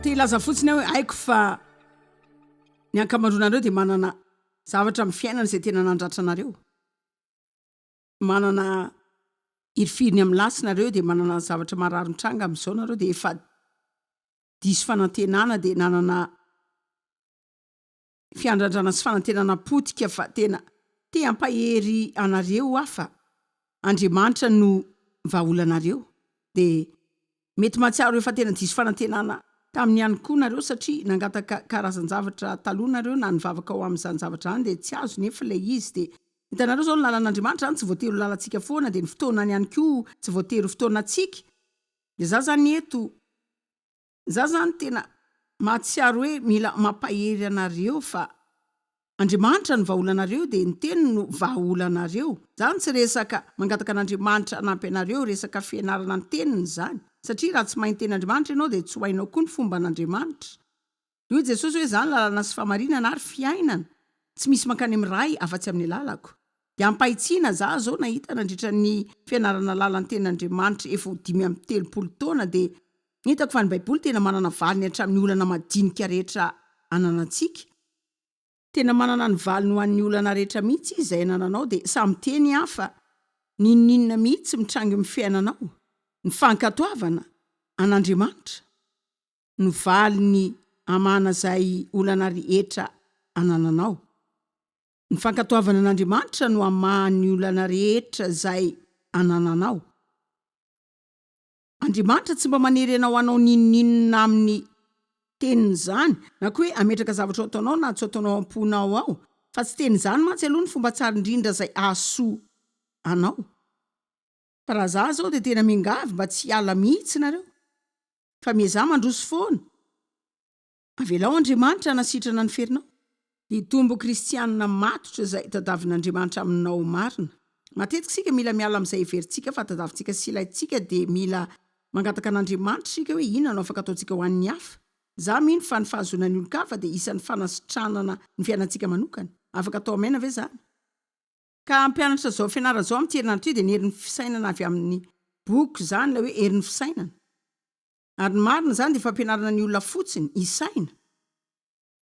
te ilaza fotsiny hoe haiko fa ny ankamaronareo dia manana zavatra amin'ny fiainana izay tena nandratra anareo. Manana irifiriny amin'ny lasinareo dia manana zavatra marary mitranga amin'izao nareo dia efa diso fanantenana dia nanana fiandrandrana sy fanantenana potika fa tena te ampahery anareo afa. Andriamanitra no vaolanareo dia mety mahatsiaro efa tena diso fanantenana tamin'ny ihany koa nareo satria nangataka karazan-javatra taloha nareo na nivavaka ao amin'izany zavatra any dia tsy azo nefa ilay izy dia hitanareo zao ny lalan'Andriamanitra any tsy voatery ho lalantsika foana dia ny fotoanany ihany koa tsy voatery fotoanantsika. Dia za zany eto, za zany tena mahatsiaro hoe mila mampahery anareo fa Andriamanitra no vaolanareo dia ny teny no vaolanareo. Zany tsy resaka mangataka an'Andriamanitra hanampy anareo, resaka fianarana ny teniny zany. Satria raha tsy mahay tenin'Andriamanitra ianao dia tsy ho hainao koa ny fomba an'Andriamanitra. Io Jesosy hoe zany lalana sy famarinana ary fiainana. Tsy misy mankany amin'ny ray afa-tsy amin'ny lalako. Dia ampahitsiana za zao nahita nandritra ny fianarana lalan'ny tenin'Andriamanitra efa 530 taona dia hitako fa ny Baiboly tena manana valiny hatramin'ny olana madinika rehetra ananantsika. Tena manana ny valiny ho an'ny olana rehetra mihitsy izy izay anananao dia samy teny hafa ninninona mihitsy mitrangy amin'ny fiainanao. Ny fankatoavana an'Andriamanitra no valiny amana izay olana rehetra anananao. Ny fankatoavana an'Andriamanitra no amahany olana rehetra izay anananao. Andriamanitra tsy mba manery anao anao ninninona amin'ny teniny zany na koa hoe ametraka zavatra ao ataonao na tsy ataonao am-ponao ao fa tsy teny zany mantsy aloha ny fomba tsara indrindra izay ahasoa anao. Fa raha za zao dia tena miangavy mba tsy hiala mihitsy nareo fa miezah mandroso foana. Avelao Andriamanitra hanasitrana ny ferinao. Hitombo kristianina matotra izay tadavin'Andriamanitra aminao marina. Matetika sika mila miala amin'izay heverintsika fa tadavintsika sy ilaintsika dia mila mangataka an'Andriamanitra sika hoe inona no afaka ataontsika ho an'ny hafa. Za mino fa ny fahazonan'ny olon-kafa dia isan'ny fanasitranana ny fiainantsika manokana. Afaka atao amaina ve zany? Ka ampianatra zao fianarana zao amin'ny herinandro dia ny herin'ny fisainana avy amin'ny boky zany ilay hoe herin'ny fisainana. Ary ny marina zany dia fampianarana ny olona fotsiny isaina.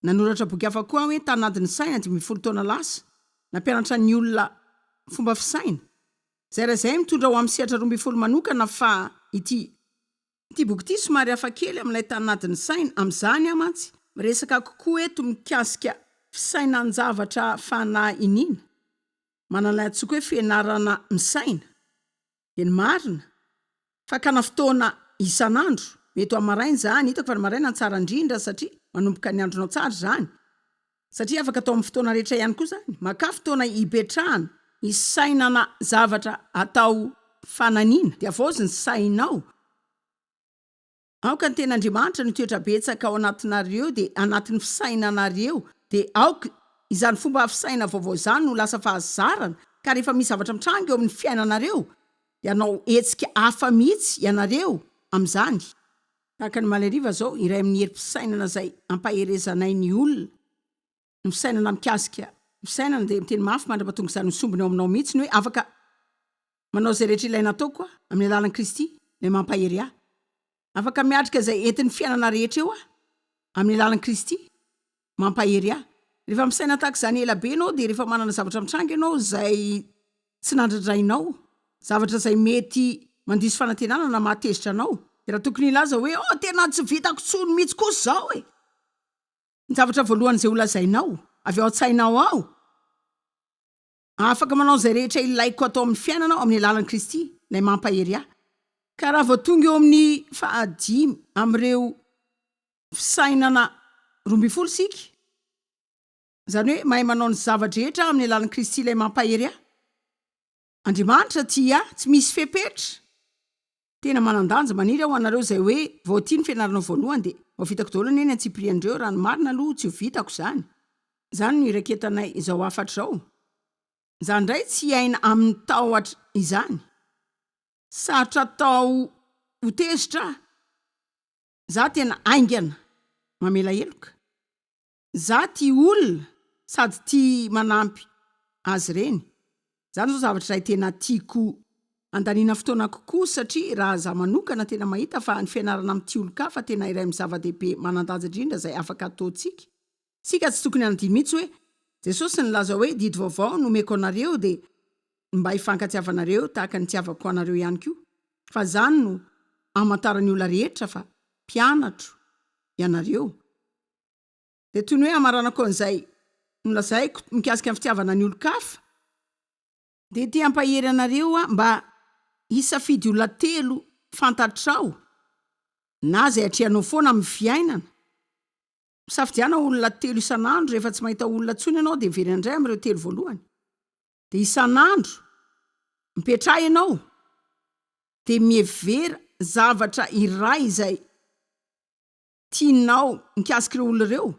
Nanoratra boky hafa koa hoe Sahan'ady saina 10 taona lasa. Nampianatra ny olona fomba fisaina. Zay mitondra ho amin'ny sehatra 12 manokana fa ity boky ity somary hafa kely amin'ilay Sahan'ady saina amin'izany mantsy resaka kokoa eto mikasika fisainan-javatra fanahinina. Manalay antsika hoe fianarana misaina. Dia ny marina fa kana fotoana isan'andro mety amin'ny maraina zany hitako fa ny maraina tsara indrindra satria manomboka ny andronao tsara zany. Satria afaka atao amin'ny fotoana rehetra ihany koa zany. Maka fotoana hipetrahana, hisainana zavatra atao fananiana dia avozy ny sainao. Aoka ny ten'Andriamanitra ny toetra betsaka ao anatinareo dia anatin'ny fisainanareo dia aoka izany fomba fisaina vaovao zany no lasa fahazarana ka rehefa misy zavatra mitranga eo amin'ny fiainanareo dia anao hetsika hafa mihitsy ianareo amin'izany. Tahaka ny malariva zao iray amin'ny herim-pisainana izay ampaherezanay ny olona. Ny fisainana mikasika fisainana dia miteny mafy mandrapahatonga izany misombina ao aminao mihitsy ny hoe afaka manao izay rehetra ilaina atao koa amin'ny alalan'i Kristy ilay mampahery ahy. Afaka miatrika izay entin'ny fiainana rehetra eo amin'ny alalan'i Kristy mampahery ahy. Rehefa misaina tahaka izany ela be ianao dia rehefa manana zavatra mitranga ianao izay tsy nandradrainao, zavatra izay mety mandiso fanantenana na mahatezitra anao. Dia raha tokony ilaza hoe tena tsy vitako tsony mihitsy kosa zao e. Ny zavatra voalohany izay holazainao avy ao an-tsainao ao. Afaka manao izay rehetra ilaiko atao amin'ny fiainanao amin'ny alalan'i Kristy ilay mampahery ahy. Ka raha vao tonga eo amin'ny 5 amin'ireo fisainana 12 sika. Zany hoe mahay manao ny zavatra rehetra amin'ny alalan'i Kristy ilay mampahery ahy. Andriamanitra tia tsy misy fepetra. Tena manandanja maniry ao anareo izay hoe vao tia ny fianaranao voalohany dia ho vitako daholo anie ny antsipiriandreo raha ny marina aloha tsy ho vitako zany. Zany no iraketanay izao afatra izao. Zany indray tsy hiaina amin'ny tahotra izany. Sarotra tao ho tezitra. Za tena aingana mamela heloka. Za tia olona sady tia manampy azy ireny. Zany zao zavatra izay tena tiako andaniana fotoana kokoa satria raha za manokana tena mahita fa ny fianarana amin'ity olo-kafa tena iray amin'ny zava-dehibe manan-danja indrindra zay afaka ataontsika. Sika tsy tokony anadiny mihitsy hoe Jesosy nilaza hoe didy vaovao nomeko anareo dia mba hifankatsiavanareo tahaka ny tiavako anareo ihany koa. Fa zany no amantarany olona rehetra fa mpianatro ianareo. Dia toy ny hoe amaranako an'izay nolazaiko mikasika amin'ny fitiavana ny olo-kafa dia tia hampahery anareo mba hisafidy olona 3 fantatrao na zay atrehanao foana amin'ny fiainana. Misafidiana olona 3 isan'andro rehefa tsy mahita olona tsony ianao dia very indray amin'ireo 3 voalohany. Dia isan'andro mipetraha ianao dia mievera zavatra iray izay tianao mikasika ireo olona ireo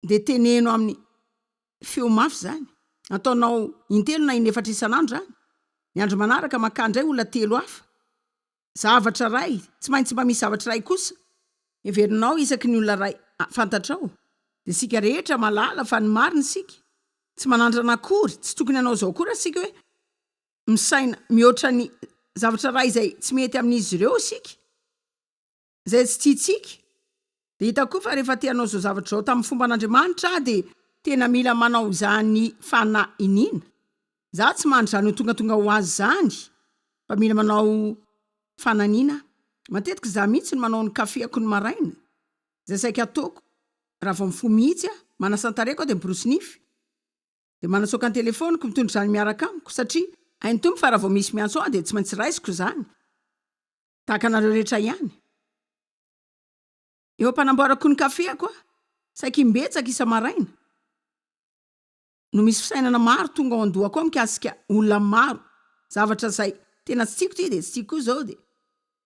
dia teneno amin'ny feo mafy zany. Ataonao intelo na inefatra isan'andro zany. Ny andro manaraka makandray olona 3 hafa. Zavatra ray, tsy maintsy mba misy zavatra ray kosa everinao isaky ny olona ray fantatrao. Dia sika rehetra malala fa ny marina sika. Tsy manandrana akory, tsy tokony anao zao akory sika hoe misaina mihoatra ny zavatra ray zay tsy mety amin'izy ireo sika. Zay tsy tiantsika. Dia hita koa fa rehefa tianao zao zavatra zao tamin'ny fomba an'Andriamanitra dia tena mila manao zany fanahiniana. Za tsy mandry zany ho tonga ho azy zany, fa mila manao fanahiniana. Matetika za mihitsy ny manao ny kafeako ny maraina. Zay saika ataoko raha vao mifoha mihitsy manasantareko dia miborosy nify. Dia manatsoaka ny telefoniko mitondra zany miaraka amiko satria hainy tompo fa raha vao misy miantso dia tsy maintsy raisiko zany. Tahaka anareo rehetra ihany. Eo ampanamboarako ny kafeako saika imbetsaka isa maraina. No misy fisainana maro tonga ao an-dohako mikasika olona maro. Zavatra zay tena tsy tiako ty dia tsy tiako zao dia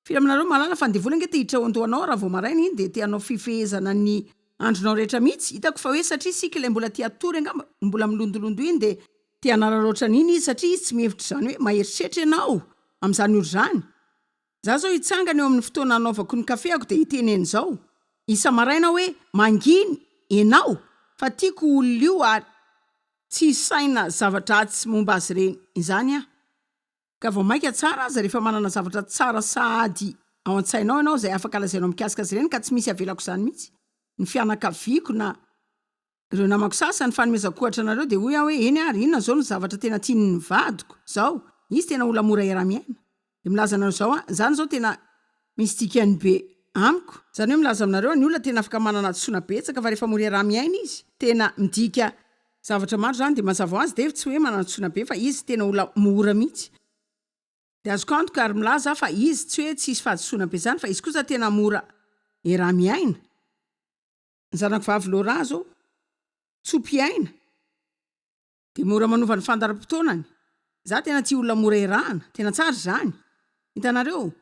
fira aminareo malala fa andevola nge te hitra ao an-dohanao raha vao maraina iny dia tianao fifehezana ny andronao rehetra mihitsy. Hitako fa hoe satria sika ilay mbola tia atory angamba mbola milondolondo iny dia tia nararaotra n'iny izy satria izy tsy mihevitra zany hoe maheritreritra ianao amin'izany olo zany. Za zao hitsangana eo amin'ny fotoana anaovako ny kafeako dia hiteneny zao. Isa maraina hoe manginy ianao fa tiako olona io ary tsy saina zavatra tsy momba azy ireny izany Ka vao maika tsara aza rehefa manana zavatra tsara sahady ao an-tsainao ianao zay afaka lazainao mikasika azy ireny ka tsy misy avelako zany mihitsy. Ny fianakaviako na ireo namako sasany fanomezako ohatra anareo dia hoy hoe eny ary inona zao ny zavatra tena tian'ny vadiko zao. Izy tena olona mora era-miaina. Dia milaza anareo zao zany zao tena misy dikany be amiko. Zany hoe milaza aminareo ny olona tena afaka manana tsoina betsaka fa rehefa mora era-miaina izy tena midika zavatra maro zany dia mazava ho azy dia tsy hoe manana tsoina be fa izy tena olona mora mihitsy. Dia azoko antoka ary milaza fa izy tsy hoe tsisy fahadisoana be zany fa izy kosa tena mora era-miaina. Ny zanako vavy Laura zao tso-piaina dia mora manova ny fandaram-potoanany. Za tena tia olona mora erahana, tena tsara zany. Hitanareo,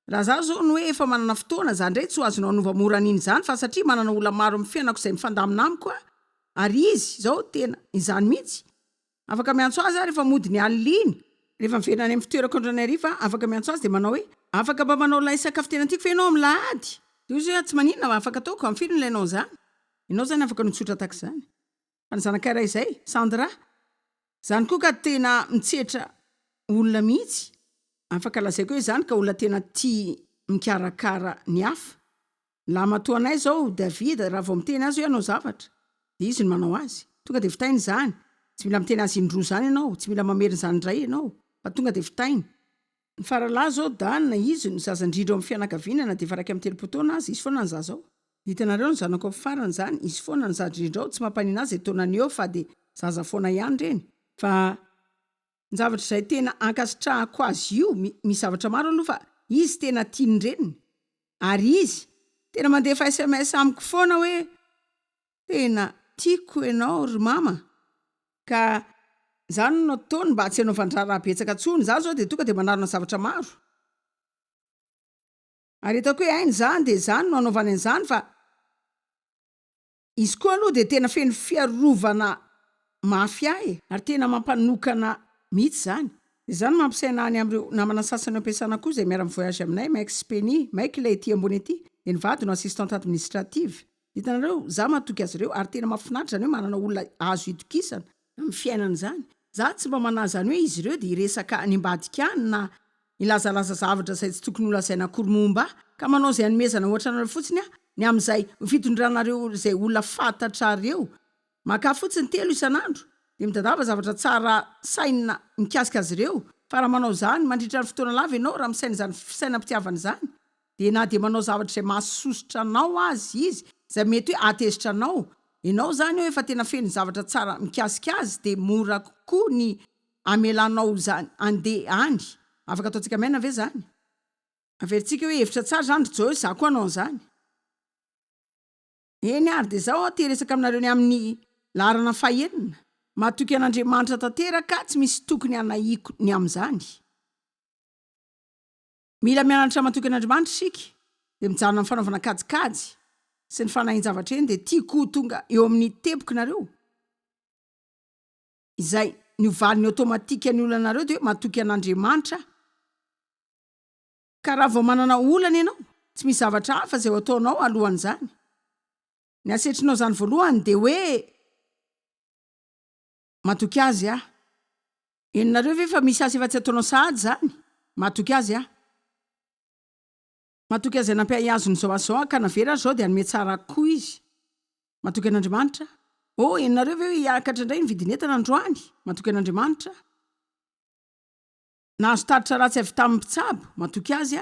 raha za zao no hoe efa manana fotoana za ndray tsy ho azonao anova mora an'iny zany fa satria manana olona maro amin'ny fiainako izay mifandamina amiko ary izy zao tena izany mihitsy. Afaka miantso azy rehefa mody ny alina iny. Rehefa miverina any amin'ny fitoerako androany hariva afaka miantso azy dia manao hoe afaka mba manao ilay sakafo tena tiako fa ianao amin'ny lahady. Dia izy hoe tsy maninona afaka ataoko amin'ny firy ilainao zany. Ianao zany afaka notsotra tahaka izany. Fa ny zanak'iray izay Sandra zany koa ka tena mitsetra olona mihitsy. Afaka lazaiko hoe zany ka olona tena tia mikarakara ny hafa. Lamatoanay zao David raha vao miteny azy hoe ianao zavatra dia izy no manao azy. Tonga dia vitainy zany. Tsy mila miteny azy indroa zany ianao, tsy mila mamerina zany indray ianao. Fa tonga dia vitainy. Ny faralahy zao Dana izy no zazandrindro amin'ny fianakaviana dia faraka amin'ny 3 taona azy izy foana ny zaza ao. Hitanareo ny zanako farany zany izy foana ny zazandrindro ao tsy mampanina azy taonany eo fa dia zaza foana ihany reny. Fa ny zavatra izay tena ankasitrahako azy io misy zavatra maro aloha fa izy tena tiany reniny. Ary izy tena mandefa SMS amiko foana hoe tena tiako ianao ry mama. Ka zany no ataony mba tsy hanao vandrara betsaka tsony. Za zao dia tonga dia manarona zavatra maro. Ary hitako hoe hainy zany dia zany no hanaovany an'izany fa izy koa aloha dia tena feno fiarovana mafy ahy ary tena mampanokana mihitsy zany. Dia zany mampisaina any amin'ireo namana sasany ampiasana koa izay miara-mivoyage aminay Maître Speny, Maître ilay ety ambony ety dia nivady no assistante administrative. Hitanareo za matoky azy ireo ary tena mahafinaritra zany hoe manana olona azo itokisana amin'ny fiainana zany. za tsy mba manazany hoe izy ireo de iresaka ny ambadikany na ilazalaza zavatra zay tsy tokony olazaina koromomba ka manao zay anomezana ohatra anareo fotsiny ny am'izay fitondranareo zay olona fantatrareo maka fotsiny 3 isan'andro de midadava zavatra tsara saina mikasika azy ireo fa raha manao zany mandritra ny fotoana lava ianao raha misaina zany fisainam-pitiavana zany de na de manao zavatra zay mahasosotra anao azy izy zay mety hoe atezitra anao ianao zany eo efa tena feno zavatra tsara mikasika azy de mora kokoa ny amelanao zany andeha any afaka ataontsika maina ve zany averitsika hoe hevitra tsara zany Joyce za koa anao zany eny ary de zao teresaka aminareo ny amin'ny laharana fahenina matoky an'Andriamanitra tanteraka tsy misy tokony anaiko ny am'zany mila mianatra matoky an'Andriamanitra sika de mijanona amin'ny fanaovana kajikajy sy ny fanahin-javatra eny de tiako tonga eo amin'ny teboky nareo izay ny ovaliny automatika ny olonanareo de hoe matoky an'Andriamanitra ka raha vao manana olana ianao tsy misy zavatra hafa zay ho ataonao alohan'izany ny asetrinao zany voalohany de hoe matoky azy eninareo ve fa misy asa efa tsy ataonao sahady zany matoky azy matoky azy anampiay azony zao azao ka navera zao de anome tsara koa izy matoky an'Andriamanitra eninareo ve hiakatra indray ny vidinetana androany matoky an'Andriamanitra nahazo taritra ratsy avy tamin'ny mpitsabo matoky azy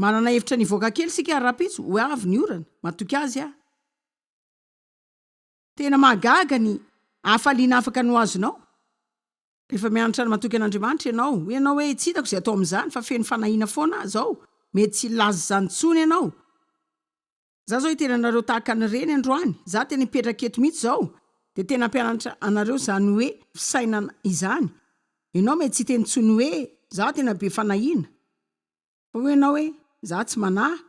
manana hevitra ny voaka kely sika rapitso ho avy ny orana matoky azy tena mahagaga ny afaliana afaka no azonao rehefa mianatra ny matoky an'Andriamanitra ianao hoe tsy hitako zay atao amin'izany fa feno fanahina foana zao mety tsy lazy zany tsony ianao za zao itenanareo tahaka ny reny androany za tena hipetraka eto mihitsy zao de tena ampianatra anareo zany hoe fisainana izany ianao mety tsy teny tsony hoe za tena be fanahina fa hoe ianao hoe za tsy manahy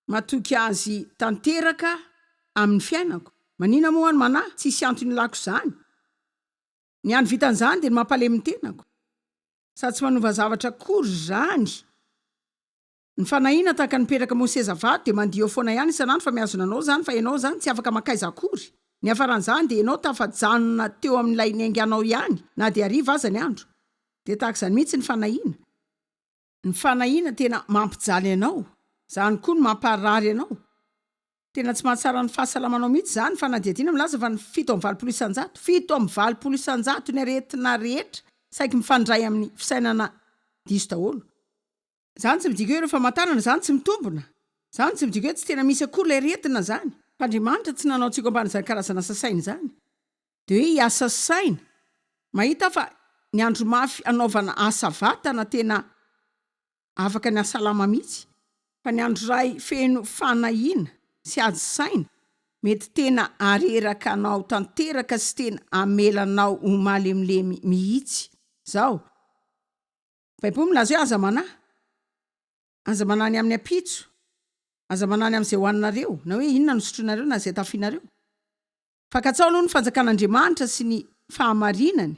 matoky azy tanteraka amin'ny fiainako manina moa ny manahy tsisy antony lako zany ny any vitan'izany de ny mampalemy tenako sady tsy manova zavatra kory zany ny fanahina tahaka nipetraka moseza vato de mandio foana ihany isan'andro fa miazona anao zany fa ianao zany tsy afaka makaiza akory ny afaran'izany de ianao tafajanona teo amin'ilay ny ainganao ihany na de ariva aza ny andro de tahaka izany mihitsy ny fanahina tena mampijaly ianao zany koa ny mamparary ianao tena tsy mahatsara ny fahasalamanao mihitsy zany fa na dia tiana milaza fa ny 7 isanjato ny aretina rehetra saiky mifandray amin'ny fisainana diso daholo zany tsy midika hoe rehefa matanana zany tsy mitombona zany tsy midika hoe tsy tena misy akory lay retina zany fa Andriamanitra tsy nanao tsika ambany zany karazana sasaina zany de hoe hiasa saina mahita fa ny andro mafy anaovana asa vatana tena afaka ny asalama mihitsy fa ny andro ray feno fanahina sy ady saina mety tena areraka anao tanteraka sy tena amelanao ho malemilemy mihitsy zao Baiboly milaza hoe aza manany amin'ny apitso aza manany amin'izay hoaninareo na hoe inona no sotronareo na zay tafinareo fakatsao aloha ny fanjakan'Andriamanitra sy ny fahamarinany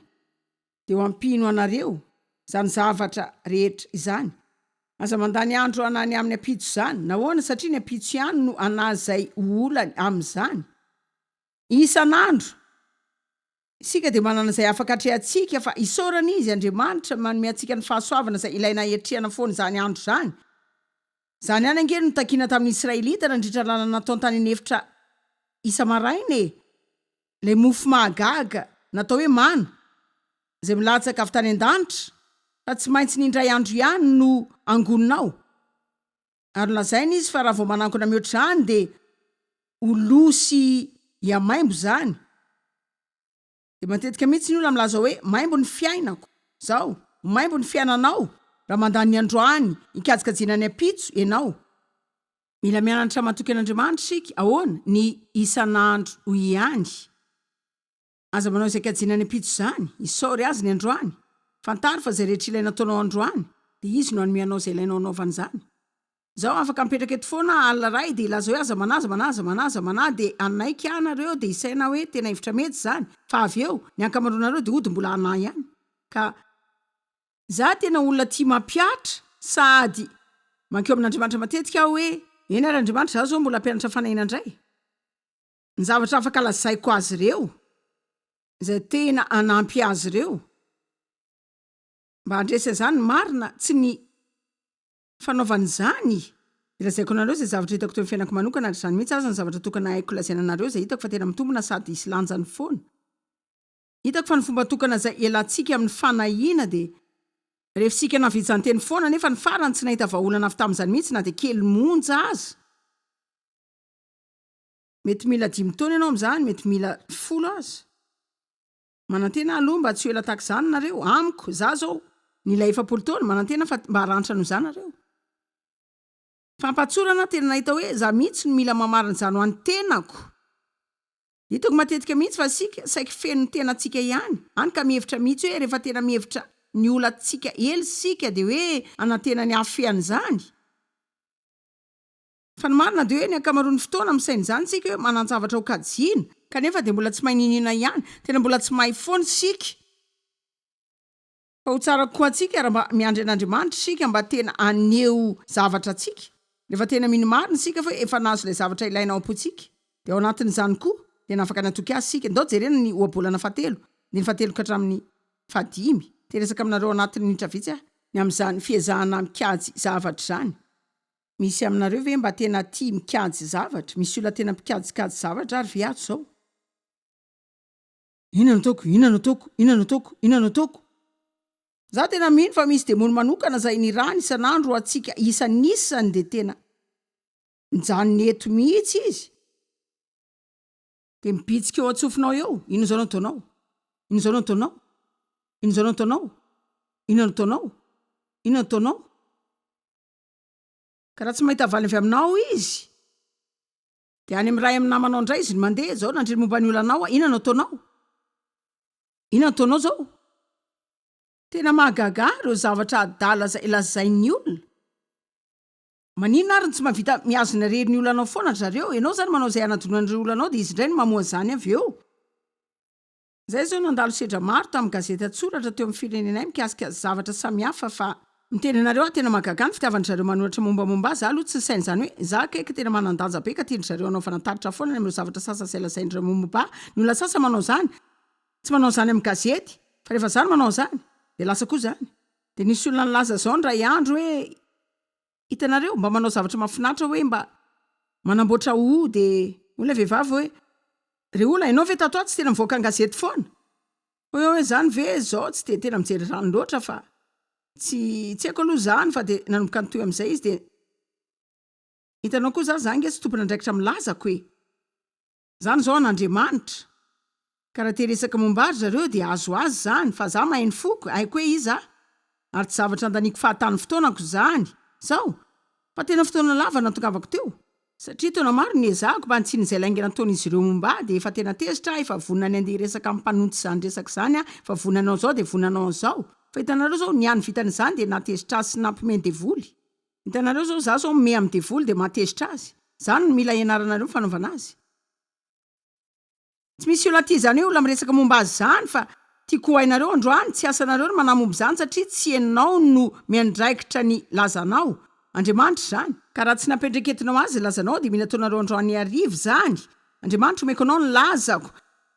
de ho ampino anareo zany zavatra rehetra izany aza mandany andro anany amin'ny apitso zany nahoana satria ny apitso ihany no anazay olany amin'izany isan'andro isika de manana zay afaka atrehantsika fa isaorana izy Andriamanitra manome antsika ny fahasoavana zay ilaina etriana foana zany andro zany any angely no takina tamin'ny Israelita nandritra lalana natao tany anefitra isa-maraina le mofo mahagaga natao hoe mana zay milatsaka avy tany an-danitra fa tsy maintsy nindray andro ihany no angononao ary lazaina izy fa raha vao manankona mihoatra zany de olosy iamaimbo zany de matetika mihitsy ny olona milaza hoe maimbo ny fiainako zao maimbo ny fiainanao raha mandany androany ikajikajina ny apitso ianao mila mianatra matoky an'Andriamanitra sika ahoana ny isan'andro ho ihany aza manao izay kajina ny apitso zany isaory azy ny androany fantary fa zay rehetra ilaina ataonao androany de izy no anomeanao zay ilainao anaovan'izany zao afaka mipetraka eto foana alina ray de ilaza hoe aza manaza de anaika anareo de isaina hoe tena hevitra mety zany fa avy eo ny ankamaronareo de ody mbola anay ihany ka za tena olona tia mampiatra sady mankeo amin'Andriamanitra matetika aho hoe eny ary Andriamanitra za zao mbola mpianatra fanahina indray ny zavatra afaka lazaiko azy ireo izay tena anampy azy ireo mba handresa zany marina tsy ny fanaovany zany ilazaiko anareo zay zavatra hitako teo amin'ny fiainako manokana ary zany mihitsy aza ny zavatra tokana haiko lazaina anareo zay hitako fa tena mitombona sady isy lanjany foana. Hitako fa ny fomba tokana zay elantsika amin'ny fanahiana de refisika navitsany teny foana nefa ny farany tsy nahita vahaolana avy tamin'izany mihitsy na de kely monja azy. Mety mila 5 taona ianao amin'izany, mety mila 10 azy. Manantena aloha mba tsy ho ela tahaka izany nareo, amiko za zao nila 7 taona manantena fa mba haranitra noho izany nareo. Fampatsorana tena nahita hoe za mihitsy no mila mamarina izany ho an'ny tenako. Hitako matetika mihitsy fa sika saika feno tena tsika ihany. Hany ka mihevitra mihitsy hoe rehefa tena mihevitra ny olantsika ely sika de hoe anantena ny afeany zany. Fa ny marina de hoe ny ankamaroan'ny fotoana misainy zany sika hoe manan-javatra ho kajiana kanefa de mbola tsy maninina ihany, tena mbola tsy mahay foana sika. Fa ho tsara koa atsika raha mba miandry an'Andriamanitra sika mba tena aneo zavatra atsika. Rehefa tena mino marina sika fa efa nahazo ilay zavatra ilaina ao am-potsika. De ao anatin'izany koa de afaka natoky azy sika. Ndao jerena ny ohabolana 7 de ny 7 ka hatramin'ny 5. Teresaka aminareo anatin'ny minitra vitsy ny amin'izany fiezahana mikajy zavatra zany. Misy aminareo ve mba tena tia mikajy zavatra? Misy olona tena mpikajykajy zavatra ary viato zao. Inona no toko? Za tena mino fa misy demony manokana zay ny rany isan'andro atsika isan'isany de tena mijanony eto mihitsy izy. De mipitsika eo atsofinao eo. Inona zao no ataonao? Ka raha tsy mahita valy avy aminao izy. De any amin'ny ray amin'ny namanao indray izy mandeha zao nandreny momba ny olanao. Inona no ataonao zao? Tena mahagaga ireo zavatra adala zay lazain'ny olona. Maninona ary tsy mavita miazona rery ny olanao foana zareo? Ianao zany manao zay anadonan'ireo olanao de izy indray no mamoa zany avy eo. Zay zao nandalo sedra maro tamin'ny gazety atsoratra teo amin'ny firenenay mikasika zavatra samihafa fa miteny anareo tena mahagaga ny fitiavan'ny zareo manoratra mombamomba azy. Aloha tsy sainy zany hoe za kaiky tena manandanja be ka tiandry zareo anao fanataritra foana ny amin'ireo zavatra sasa zay lazain'ireo momba. Ny olona sasa manao zany. Tsy manao zany amin'ny gazety fa rehefa zany manao zany de lasa koa zany. De nisy olona nilaza zao ndray andro hoe hitanareo mba manao zavatra mahafinaritra hoe mba manamboatra de olona vehivavy hoe re olona ianao ve tato tsy tena mivoaka ny gazety foana? Hoe zany ve zao tsy de tena mijery rano loatra fa tsy haiko aloha zany fa de nanomboka ny toy amin'izay izy de hitanao koa za zange tsy tompona andraikitra milazako hoe zany zao an'Andriamanitra. Ka raha teresaka momba azy zareo de azo azy zany fa za mahay ny foko haiko hoe iza ary tsy zavatra andaniko fahatany fotoanako zany zao fa tena fotoana lava natongavako teo satria taona maro ny ezahako mba antsiny izay laingana nataon'izy ireo momba de efa tena tezitra efa vonana andeha resaka amin'ny mpanontsy zany resaka zany fa vonanao zao de vonanao zao. Fa hitanareo zao ny any vitan'izany de natezitra azy sy nampimeny devoly. Hitanareo zao za zao me amin'ny devoly de matezitra azy. Zany no mila ianaranareo fanaovana azy. Tsy misy olona tia zany hoe olona miresaka momba azy zany fa tiako hainareo androany tsy asanareo no manamomby zany satria tsy ianao no miandraikitra ny lazanao. Andriamanitra zany. Ka raha tsy nampendreketinao azy lazanao de mila ataonareo androany arivo zany. Andriamanitra omeko anao ny lazako.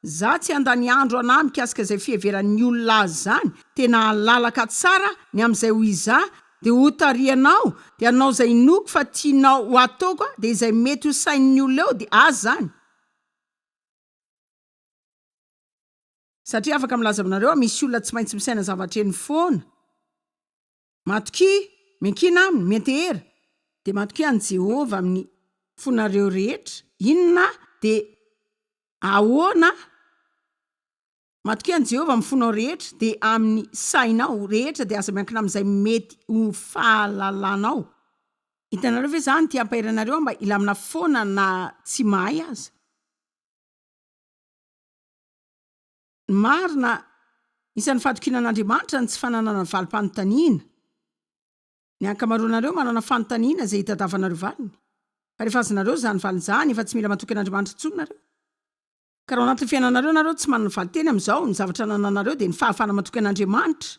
Za tsy andany andro anahy mikasika izay fiheveran'ny olona azy zany. Tena halalaka tsara ny amin'izay ho iza de ho tarianao de anao zay noko fa tianao ho ataoko de izay mety ho sain'ny olona eo de azy zany. Satria afaka milaza aminareo misy olona tsy maintsy misaina zavatra eny foana. Matoki, menkina aminy, mentehera. De matoki an Jehova amin'ny fonareo rehetra. Inona de ahoana? Matoki an Jehova amin'ny fonao rehetra de amin'ny sainao rehetra de aza miankina amin'izay mety ho fahalalanao. Hitanareo ve zany ty ampaheranareo mba ilamina foana na tsy mahay aza. Marina isan'ny fatokinan'Andriamanitra ny tsy fananana valim-panontaniana. Ny ankamaroanareo manana fanontaniana zay hitadavanareo valiny. Fa rehefa azonareo zany valin'izany efa tsy mila matoky an'Andriamanitra intsony nareo. Ka raha ao anatin'ny fiainanareo nareo tsy manana valiteny amin'izao ny zavatra nananareo de ny fahafana matoky an'Andriamanitra.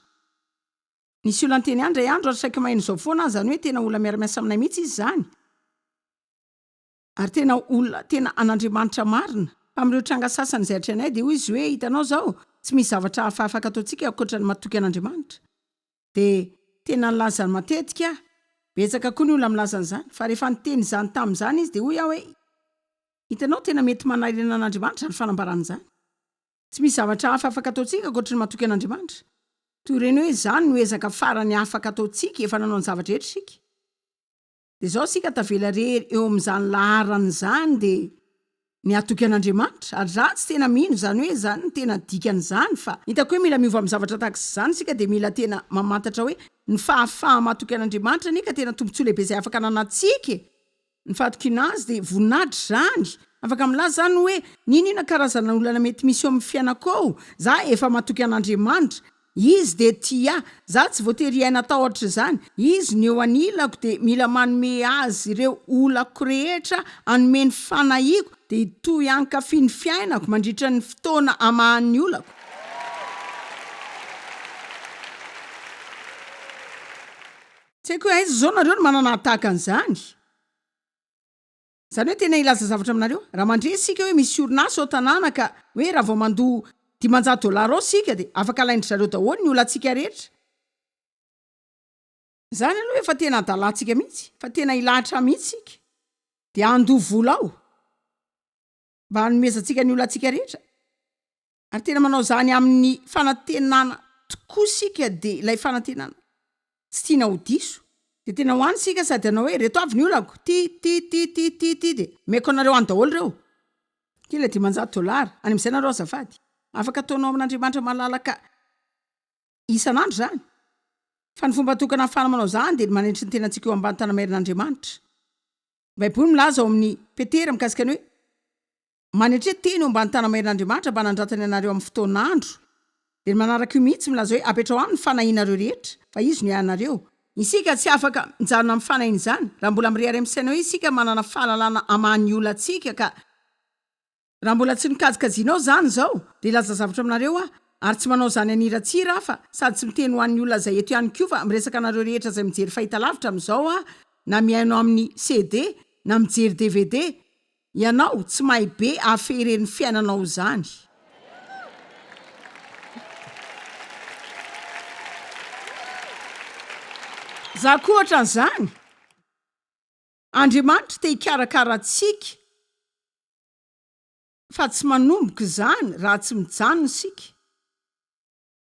Nisy olona anteny andray andro ary saika maheno zao foana zany hoe tena olona miara-miasa aminay mihitsy izy zany. Ary tena olona tena an'Andriamanitra marina. fa amin'ireo tranga sasany izay atranay dia hoy izy hoe hitanao zao tsy misy zavatra hafa afaka ataontsika ankoatra ny matoky an'Andriamanitra. Dia tena nilazany matetika betsaka koa ny olona milazan'izany fa rehefa niteny izany tamin'izany izy dia hoy aho hoe hitanao tena mety manarina an'Andriamanitra ny fanambaran'izany. Tsy misy zavatra hafa afaka ataontsika ankoatra ny matoky an'Andriamanitra. Toy ireny hoe izany no ezaka farany afaka ataontsika efa nanao ny zavatra rehetra isika. Dia izao sika tavela rery eo amin'izany laharan'izany dia ny atoky an'Andriamanitra ary ratsy tena mino izany hoe izany no tena dikan'izany fa hitako hoe mila miova amin'ny zavatra tahaka izany sika dia mila tena mamantatra hoe ny fahafaha matoky an'Andriamanitra nika tena tombontsoa lehibe izay afaka nanantsika. Ny fahatokiana azy dia voninahitra izany. Afaka milaza zany hoe ninona karazana olana mety misy eo amin'ny fiainako ao, za efa matoky an'Andriamanitra. Izy dia tia, za tsy voatery iaina tahotra izany. Izy ny eo anilako dia mila manome azy ireo olako rehetra hanome ny fanahiako dia hitohy hankafy ny fiainako mandritra ny fotoana hamahan'ny olako. Tsy haiko hoe aiza zao nareo no manana tahaka an'izany. Izany hoe tena ilaza zavatra aminareo. Raha mandre sika hoe misy orinasa ao tanàna ka hoe raha vao mandoa $10,000 ao sika dia afaka alaindry zareo daholo ny olantsika rehetra. Izany aloha efa tena adalantsika mihitsy, fa tena ilahatra mihitsy sika. Dia andoha vola ao mba hanomezantsika ny olantsika rehetra. Ary tena manao izany amin'ny fanantenana tokoa sika dia ilay fanantenana tsy tiana ho diso. Dia tena ho any sika sady anao hoe reto avy ny olako ty dia meko anareo any daholo ireo. Kila $10,000 any amin'izay nareo azafady. Afaka ataonao amin'Andriamanitra malalaka isan'andro zany. Fa ny fomba tokana ahafahana manao izany dia manendry ny tenantsika eo ambany tanameran'Andriamanitra. Baiboly milaza ao amin'ny Petera mikasika ny hoe manetry teny eo ambany tanameran'Andriamanitra mba hanandratany anareo amin'ny fotoan'andro. Dia manaraka io mihitsy milaza hoe apetrao aminy fanahinareo rehetra fa izy no ianareo. Isika tsy afaka mijanona amin'ny fanahin' izany raha mbola mirehary amin'ny saina hoe isika manana fahalalana hamahan'ny olantsika ka raha mbola tsy nikajikajianao zany zao dia ilaza zavatra aminareo ary tsy manao zany aniratsira fa sady tsy miteny ho an'ny olona izay eto ihany koa fa miresaka anareo rehetra izay mijery fahitalavitra amin'izao na miainao amin'ny CD na mijery DVD ianao tsy mahay be ahaferen'ny fiainanao izany. Za koa ohatran'izany Andriamanitra te hikarakara antsika fa tsy manomboka izany raha tsy mijanona isika.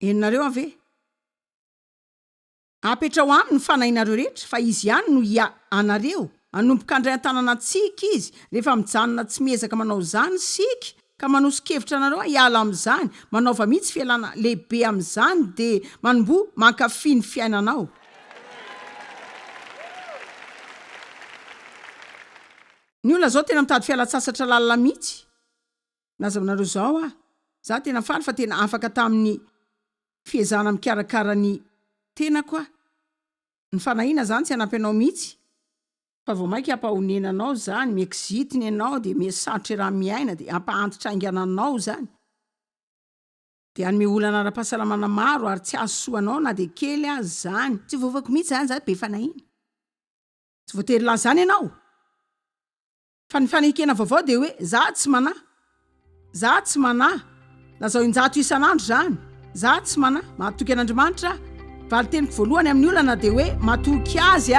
Henonareo ave? Apetra ho aminy ny fanahinareo rehetra fa izy ihany no anareo hanomboka handray an-tanana antsika izy rehefa mijanona tsy miezaka manao izany isika ka manosokevitra anareo hiala amin'izany manaova mihitsy fialana lehibe amin'izany dia manombo mankafy ny fiainanao. Ny olona zao tena mitady fialan-tsasatra lalina mihitsy. Naza aminareo zao za tena faly fa tena afaka tamin'ny fiezana mikarakara ny tenako ny fanahiana zany tsy hanampy anao mihitsy fa vao mainka hampahonenanao zany miexitiny ianao dia misarotra raha miaina dia hampahantitra aingananao zany dia hanome olana ara-pahasalamana maro ary tsy ahasoanao na dia kely azy zany. Tsy voavako mihitsy zany be fanahiana. Tsy voatery lahy zany ianao fa ny fanahikena vaovao dia hoe za tsy manahy lazao 100 isan'andro zany. Za tsy manahy matoky an'Andriamanitra valy teniko voalohany amin'ny olana dia hoe matoky azy